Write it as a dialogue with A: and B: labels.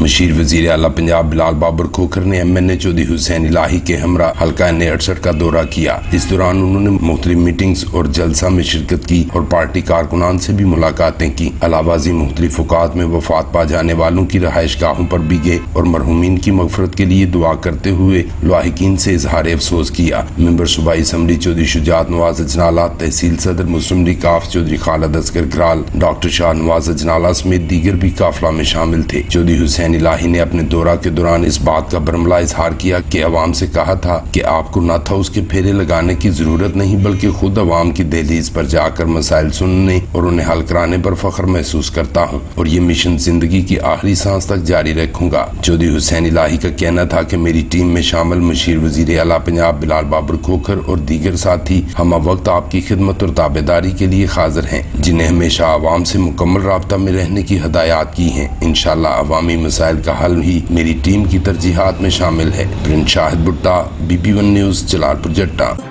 A: Machine वजीर आला पंजाब बिलाल बाबर खोखर ने MNA चौधरी हुसैन इलाही के हमरा हल्का NA-68 का दौरा किया। इस दौरान उन्होंने मुख्तलिफ मीटिंग्स और जलसा में शिरकत की और पार्टी कारकुनान से भी मुलाकातें की। अलावाजी मुख्तलिफ औकात में वफात पा जाने वालों की रहायश गाहों पर भी गए और मरहूमीन की मगफरत के लिए दुआ करते हुए लाहिकीन से इजहार अफसोस किया। मेंबर सूबाई असम्बली चौधरी शुजात नवाज अजनाला, तहसील सदर मुस्लिम लीग काफ चौधरी खालिद असगर ग्राल, डॉक्टर शाह नवाज अजनाला समेत दीगर भी काफिला में शामिल थे। चौधरी हुसैन इलाही ने अपने दौरा के दौरान इस बात का बरमला इजहार किया कि अवाम से कहा था कि आपको न था उसके फेरे लगाने की जरूरत नहीं, बल्कि खुद अवाम की दहलीज पर जाकर मसाइल सुनने और उन्हें हल कराने पर फख्र महसूस करता हूँ और ये मिशन जिंदगी की आखिरी सांस तक जारी रखूंगा। चौधरी हुसैन इलाही का कहना था कि मेरी टीम में शामिल मशीर वजीर आला पंजाब बिलाल बाबर खोखर और दीगर साथी हम वक्त आपकी खिदमत और ताबेदारी के लिए हाजिर हैं, जिन्हें हमेशा अवाम से मुकम्मल राब्ता में रहने की हदायत की है। इंशाअल्लाह अवामी मसाइल का हल ही मेरी टीम की तरजीहात में शामिल है। प्रिंस शाहिद भुट्टा, BB1 न्यूज़, जलालपुर जट्टा।